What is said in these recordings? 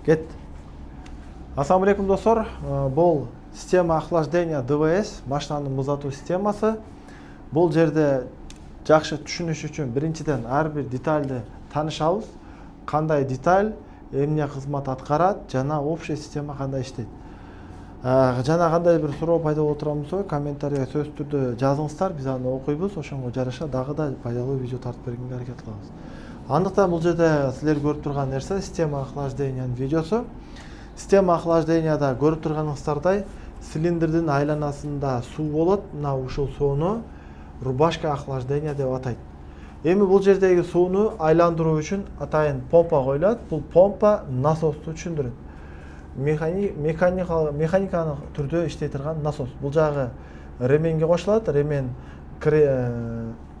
Кет. Ассаламу алейкум достор. Бұл система охлаждения ДВС, машинаның мұздату системасы. Бұл жерде жақсы түшүнүш үчүн биринчиден ар бир детальды таанышабыз. Кандай деталь эмне кызмат аткарат жана общий система кандай иштейт. Жана кандай бир суроо пайда болуп турган болсо, комментарийге сөзсүз түрдө жазыңыздар, биз аны окуйбуз. Ошонго жараша дагы да пайдалуу видео тартып бергенге аракет кылабыз. Андыктан бул жерде силер көрүп турган нерсе система охлаждениянын видеосу. Система охлажденияда көрүп турганыңыздардай цилиндрдин айланасында суу болот. Мына ушул сууну рубашка охлаждения деп атайт. Эми бул жердеги сууну айландыруу үчүн атайын помпа коюлат. Бул помпа насосту түшүндүрөт. Механикалык түрдө иштей турган насос. Бул жагы ременге кошулат. Ремен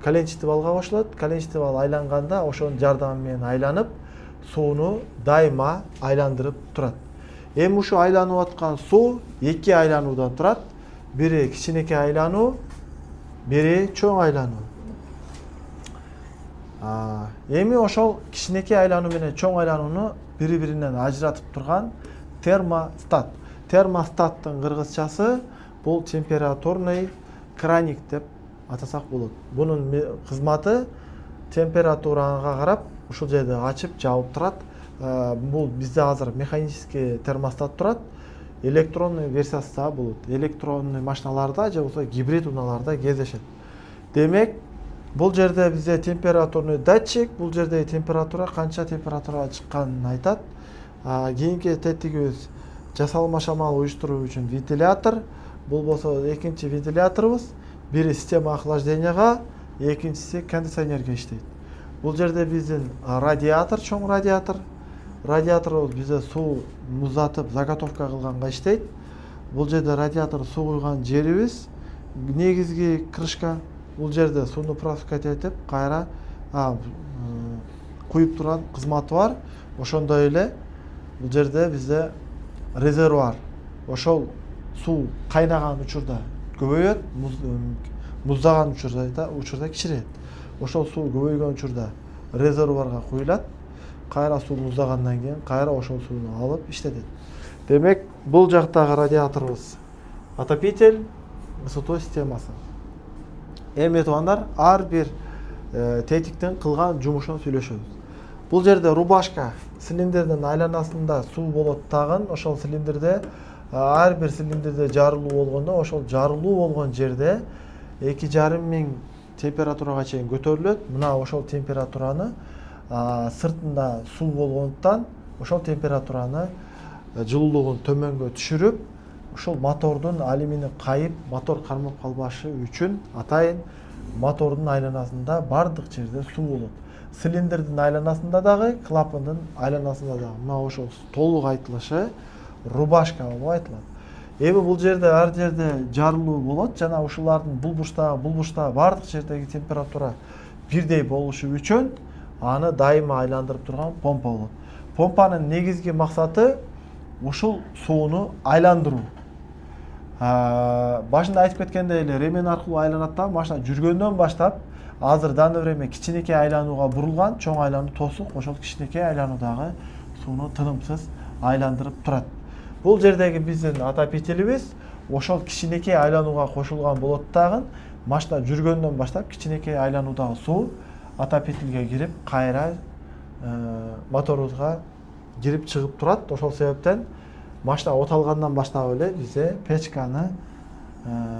коленчатый балга кошулат. Коленчатый бал айланганда ошонун жардамы менен айланып, сууну дайыма айландырып турат. Эми ушу айланып аткан суу эки айлануудан турат. Бири кичинекей айлануу, бири чоң айлануу. Эми ошол кичинекей айлануу менен чоң айланууну бири-биринен ажыратып турган термостат. Термостаттын кыргызчасы бул температурный краник деп атасак болот. Бунун кызматы температурага карап ушул жерде ачып, жабып турат. Бул бизде азыр механический термостат турат. Электронный версиясы да болот. Электронный машиналарда же болбосо гибрид унааларда кездешет. Демек, бул жерде бизде температурный датчик, бул жерде температура канча температурага чыкканын айтат. Кийинки тетигибиз жасалма шамал уюштуруу үчүн вентилятор. Бул болсо экинчи вентиляторубуз. Бири система охлажденияга, экинчиси кондиционерге иштейт. Бул жерде биздин радиатор, чоң радиатор. Радиаторубуз бизде суу муздатып, заготовка кылганга иштейт. Бул жерде радиатор суу куйган жерибиз, негизги крышка. Бул жерде сууну пропускать этип, кайра куюп турган кызматы бар. Ошондой эле бул жерде бизде резервуар. Ошол суу кайнаган учурда көбөйөт, муздаган учурда кичирейет. Ошол суу көбөйгөн учурда резервуарга куюлат. Кайра суу муздагандан кийин кайра ошол сууну алып иштетет. Демек, бул жактагы радиаторубуз отопитель, ысытуу системасы. Эми туугандар, ар бир тетиктин кылган жумушун сүйлөшөбүз. Бул жерде рубашка цилиндрдин айланасында суу болот тагын, ошол цилиндрде ар бир цилиндрде жарылуу болгондо, ошол жарылуу болгон жерде 2,5 температурага чейин көтөрүлөт. Мына ошол температураны сыртында суу болгондуктан ошол температураны жылуулугун төмөнгө түшүрүп, ошол мотордун алюминий кайып, мотор кармап калбашы үчүн атайын мотордун айланасында бардык жерде суу болот. Цилиндрдин айланасында дагы, клапандын айланасында дагы. Мына ошол толук айтылышы рубашка болуп айтылат. Эми бул жерде ар жерде жарылуу болот жана ушулардын бул бурчтагы бардык жердеги температура бирдей болушу үчүн аны дайыма айландырып турган помпа болот. Помпанын негизги максаты ушул сууну айландыруу. Башында айтып кеткендей эле ремен аркылуу айланат да, машина жүргөндөн баштап азыр даны время кичинекей айланууга бурулган, чоң айлануу тосук, ошол кичинекей айлануудагы сууну тынымсыз айландырып турат. Бул жердеги биздин отопителибиз ошол кичинекей айланууга кошулган болот дагы, машина жүргөндөн баштап кичинекей айлануудагы суу отопительге кирип, кайра моторубузга кирип чыгып турат. Ошол себептен машина оталгандан баштап эле бизде печканы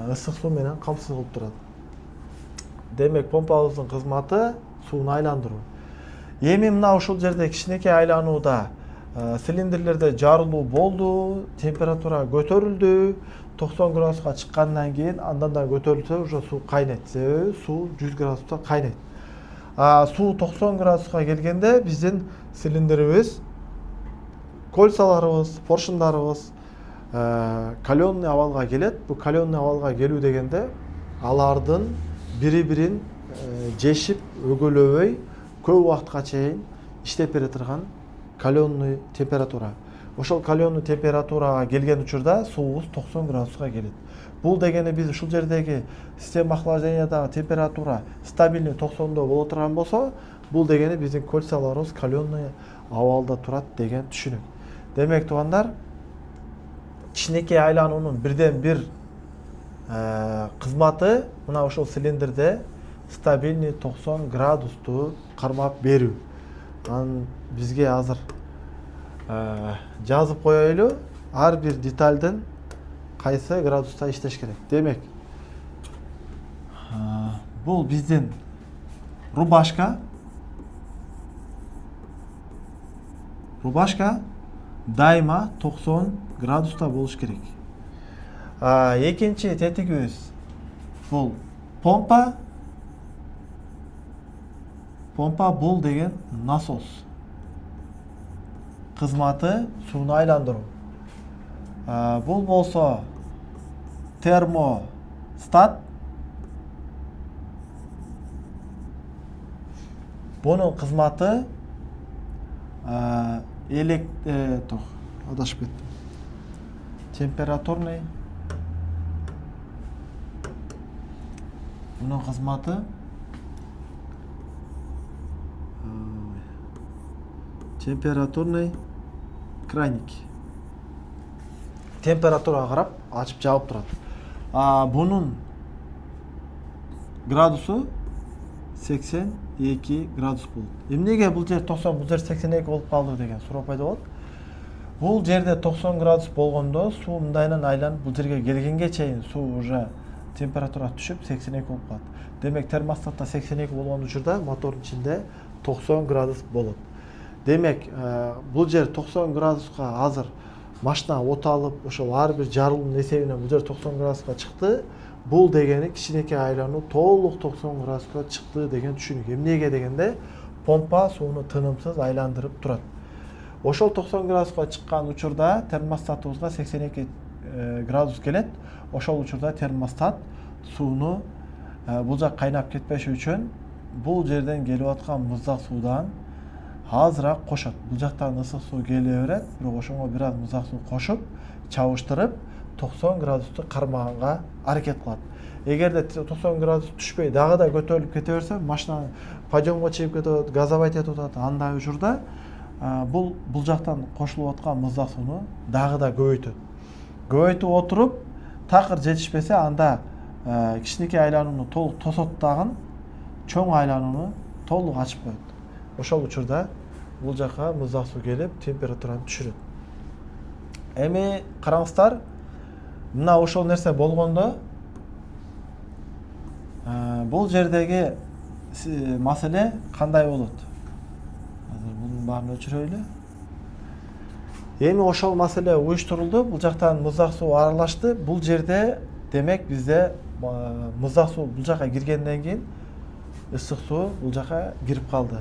ысык суу менен камсыз кылып турат. Демек, помпабыздын кызматы сууну айландыруу. Эми мына ушул жерде кичинекей айланууда цилиндрлерде жарылуу болду, температура көтөрүлдү, 90 градуска чыккандан кийин андан да көтөрүлсө уже суу кайнайт. Себеби суу 100 градуста кайнайт. Суу 90 градуска келгенде биздин цилиндрибиз, кольцаларыбыз, поршундарыбыз каленый абалга келет. Бул каленый абалга келүү дегенде алардын бири-бирин жешип, өгөлөбөй көп убакытка чейин иштеп бере турган каленый температура. Ошол каленый температурага келген учурда суубуз 90 градуска келет. Бул дегени биз ушул жердеги система охлаждениядагы температура стабильный 90до боло турган болсо, бул дегени биздин кольцаларыбыз каленый абалда турат деген түшүнүк. Демек туугандар, кичинекей айлануунун бирден бир кызматы мына ошол цилиндрде стабильный 90 градусту кармап берүү. Анан бизге азыр жазып коелу ар бир детальдын кайсы градуста иштеш керек. Демек, бул биздин рубашка. Рубашка дайыма 90 градуста болуш керек. Экинчи тетигибиз бул помпа. Помпа бул деген насос. Кызматы сууну айландыруу. Бул болсо термостат. Бунун кызматы адашып кеттим. Температурный. Бунун кызматы температурный краник. Температурага карап ачып жаап турат. Бунун градусу 82 градус болот. Эмнеге бул жер 90, бул жер 82 болуп калды деген суроо пайда болот. Бул жерде 90 градус болгондо суу мындайынан айланып бул жерге келгенге чейин суу уже температура түшүп 82 болуп калат. Демек термостатта 82 болгон учурда мотордун ичинде 90 градус болот. Демек, бул жер 90 градуска азыр машина от алып, ошол ар бир жарылуунун эсебинен бул жер 90 градуска чыкты. Бул дегени кичинекей айлануу толук 90 градуска чыкты деген түшүнүк. Эмнеге дегенде, помпа сууну тынымсыз айландырып турат. Ошол 90 градуска чыккан учурда термостатыбызга 82 градус келет. Ошол учурда термостат сууну бул жак кайнап кетпеш үчүн бул жерден келип аткан муздак суудан азыраак кошот. Бул жактан ысык суу келе берет, бирок ошого бир аз муздак суу кошуп, чабыштырып 90 градусту кармаганга аракет кылат. Эгерде 90 градус түшпөй дагы да көтөрүлүп кете берсе, машина подъемго чыгып кетет, газовать этип атат. Андай учурда бул жактан кошулуп аткан муздак сууну дагы да көбөйтөт. Көбөйтүп отуруп, такыр жетишпесе, анда кичинекей айланууну толук тосот дагы, чоң айланууну толук ачып коет. Ошол учурда бул жака муздак суу келип, температураны түшүрөт. Эми караңыздар, мына ошол нерсе болгондо, бул жердеги маселе кандай болот? Азыр бунун баарын өчүрөйлү. Эми ошол маселе уюштурулду, бул жактан муздак суу аралашты. Бул жерде демек бизде муздак суу бул жака киргенден кийин ысык суу бул жака кирип калды.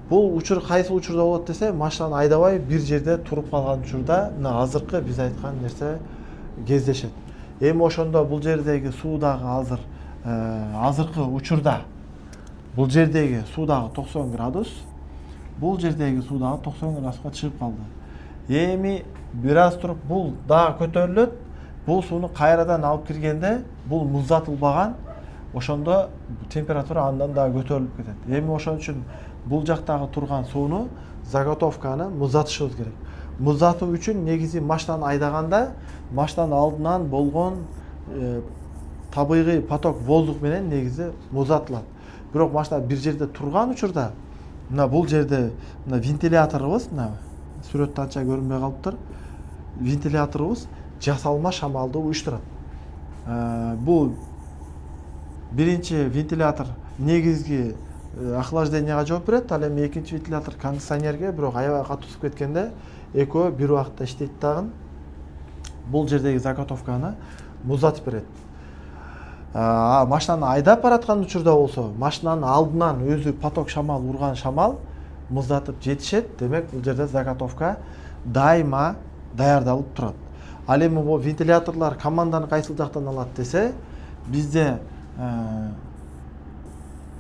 Бул учур кайсы учурда болот десе, машинаны айдабай бир жерде туруп калган учурда мына азыркы биз айткан нерсе кездешет. Эми ошондо бул жердеги суу дагы азыркы учурда бул жердеги суу дагы 90 градус, бул жердеги суу дагы 90 градуска чыгып калды. Эми бир аз туруп бул дагы көтөрүлөт. Бул сууну кайрадан алып киргенде бул муздатылбаган, ошондо температура андан дагы көтөрүлүп кетет. Эми ошон үчүн бул жактагы турган сууну заготовканы муздатышыбыз керек. Муздатуу үчүн негизи машинаны айдаганда машинанын алдынан болгон табигый поток воздух менен негизи муздатылат. Бирок машина бир жерде турган учурда, мына бул жерде мына вентиляторубуз, мына сүрөттө анча көрүнбөй калыптыр. Вентиляторубуз жасалма шамалды уюштурат. Бул биринчи вентилятор негизги охлажденияга жооп берет, ал эми экинчи вентилятор кондиционерге, бирок аябай катуу ысып кеткенде экөө бир убакытта иштейт дагы. Бул жердеги заготовканы муздатып берет. Машинаны айдап бараткан учурда болсо, машинанын алдынан өзү поток шамал урган шамал муздатып жетишет. Демек, бул жерде заготовка дайыма даярдалып турат. Ал эми бул вентиляторлор команданы кайсыл жактан алат десе, бизде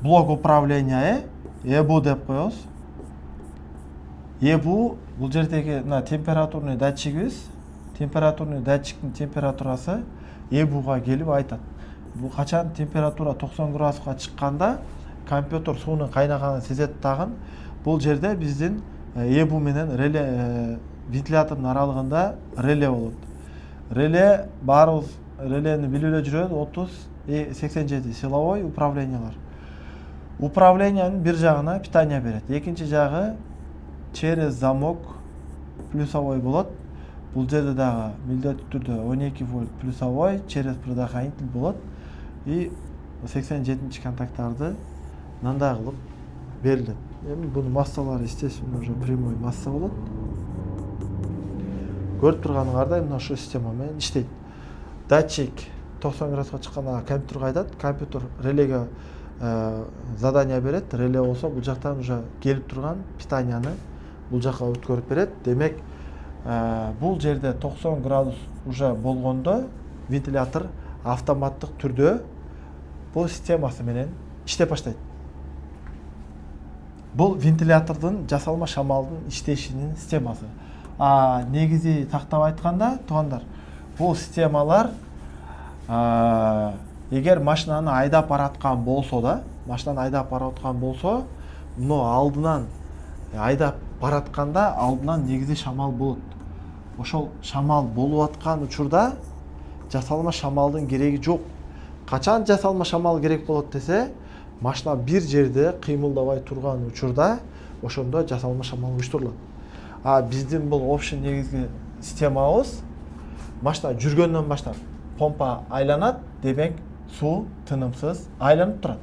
блок управления EBU деп коебуз. EBU бул жердеги температурный датчигибиз. Температурный датчиктин температурасы EBUга келип айтат. Бул качан температура 90 градуска чыкканда компьютер суунун кайнаганын сезет дагы. Бул жерде биздин эбу менен реле вентилятордун аралыгында реле болот. Реле баарыбыз релени билип эле жүрөбүз. 30-87 силовой управлениялар. Управлениянын бир жагына питание берет. Экинчи жагы через замок плюсовой болот. Бул жерде дагы милдеттүү түрдө 12 вольт плюсовой через предохранитель болот. И 87 контакттарды мындай кылып берилет. Эми бунун массалары естественно уже прямой масса болот. Көрүп турганыңардай мына ушул система менен иштейт. Датчик 90 градуска чыкканда компьютерге айтат. Компьютер релеге задание берет. Реле болсо бул жактан уже келип турган питанияны бул жакка өткөрүп берет. Демек бул жерде 90 градус уже болгондо вентилятор автоматтык түрдө бул системасы менен иштеп баштайт. Бул вентилятордун жасалма шамалдын иштешинин системасы. Негизи тактап айтканда, туугандар, бул системалар эгер машинаны айдап бараткан болсо да, муну алдынан айдап баратканда алдынан негизи шамал болот. Ошол шамал болуп аткан учурда жасалма шамалдын кереги жок. Качан жасалма шамал керек болот десе, машина бир жерде кыймылдабай турган учурда ошондо жасалма шамал уюштурулат. Биздин бул общий негизги системабыз машина жүргөндөн баштап помпа айланат, демек суу тынымсыз айланып турат.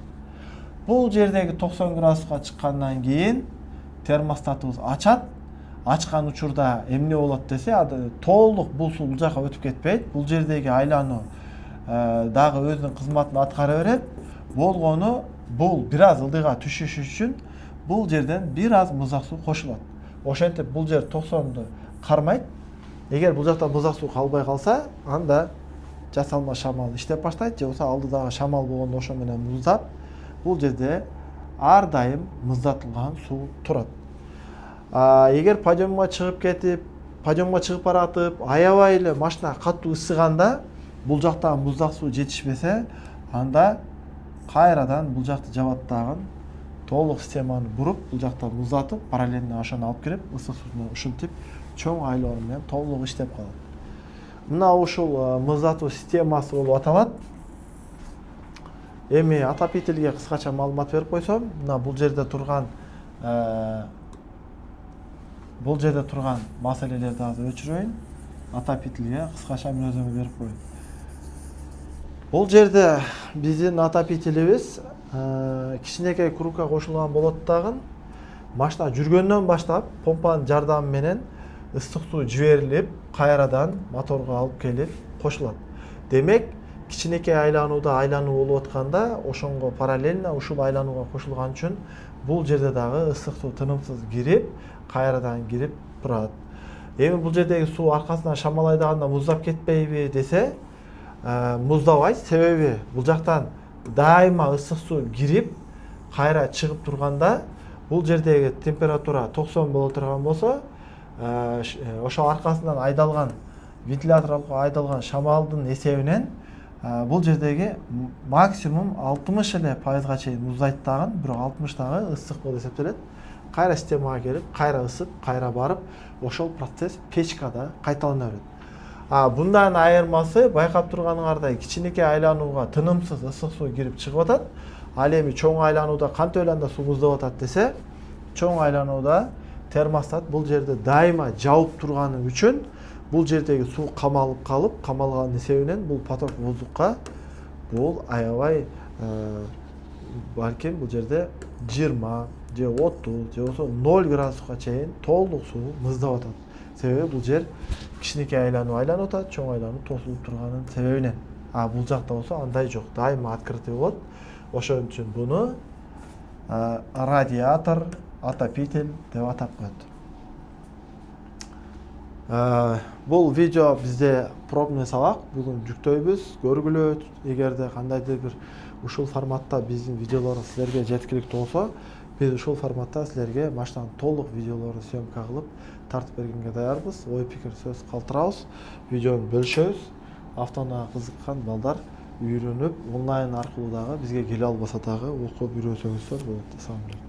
Бул жердеги 90 градуска чыккандан кийин термостатыбыз ачат. Ачкан учурда эмне болот десе, толук бул суу бул жака өтүп кетпейт. Бул жердеги айлануу дагы өзүнүн кызматын аткара берет. Болгону бул бир аз ылдыйга түшүш үчүн бул жерден бир аз музак суу кошулат. Ошентип бул жер 90ду кармайт. Эгер бул жакта музак суу калбай калса, анда жасалма шамал иштеп баштайт, же болбосо алдыдагы шамал болгондо ошо менен муздап, бул жерде ар дайым муздатылган суу турат. Эгер подъемга чыгып баратып, аябай эле машина катуу ысыганда, бул жакта муздак суу жетишпесе, анда кайрадан бул жакты жабаттагын толук системаны буруп, бул жакта муздатып, параллельно ошону алып кирип, ысык сууну ушинтип, чоң айлануу менен толук иштеп калат. Мына ушул муздатуу системасы болуп аталат. Эми отопительге кыскача маалымат берип койсом, мына бул жерде турган маселелерди азыр өчүрөйүн. Отопительге кыскача мүнөздөмө берип коеюн. Бул жерде биздин отопителибиз кичинекей кругка кошулган болот дагы. Машина жүргөндөн баштап помпанын жардамы менен ысык суу жиберилип, кайрадан моторго алып келип кошулат. Демек, кичинекей айланууда айлануу болуп атканда, ошонго параллельно ушул айланууга кошулган үчүн бул жерде дагы ысык суу тынымсыз кирип, кайрадан кирип турат. Эми бул жердеги суу аркасынан шамал айдаганда муздап кетпейби десе, муздабайт. Себеби бул жактан дайыма ысык суу кирип, кайра чыгып турганда, бул жердеги температура 90 боло турган болсо, ошо аркасынан айдалган вентилятор аркылуу айдалган шамалдын эсебинен бул жердеги максимум 60 эле пайызга чейин муздайт дагы, бирок 60 дагы ысык болуп эсептелет. Кайра системага келип, кайра ысып, кайра барып, ошол процесс печкада кайталана берет. Бундан айырмасы байкап турганыңардай кичинекей айланууга тынымсыз ысык суу кирип чыгып атат. Ал эми чоң айланууда кантип эле анда суу муздап атат десе, чоң айланууда термостат бул жерде дайыма жабып турганы үчүн бул жердеги суу камалып калып, камалган эсебинен бул поток воздухка бул аябай балким бул жерде 20 же 30 же болбосо 0 градуска чейин толук суу муздап атат. Себеби бул жер кичинекей айлануу айланып атат, чоң айлануу тосулуп турганын себебинен. Бул жакта болсо андай жок, дайыма открытый болот. Ошон үчүн буну радиатор, отопитель деп атап коет. Бул видео бизде пробный сабак, бүгүн жүктөйбүз, көргүлө. Эгерде кандайдыр бир ушул форматта биздин видеолор силерге жеткиликтүү болсо, биз ушул форматта силерге машинанын толук видеолорун съемка кылып тартып бергенге даярбыз. Ой пикир сөз калтырабыз, видеону бөлүшөбүз. Автоунаага кызыккан балдар үйрөнүп, онлайн аркылуу дагы бизге келе албаса дагы окуп үйрөнсөңүздөр болот. Assalamu alaikum.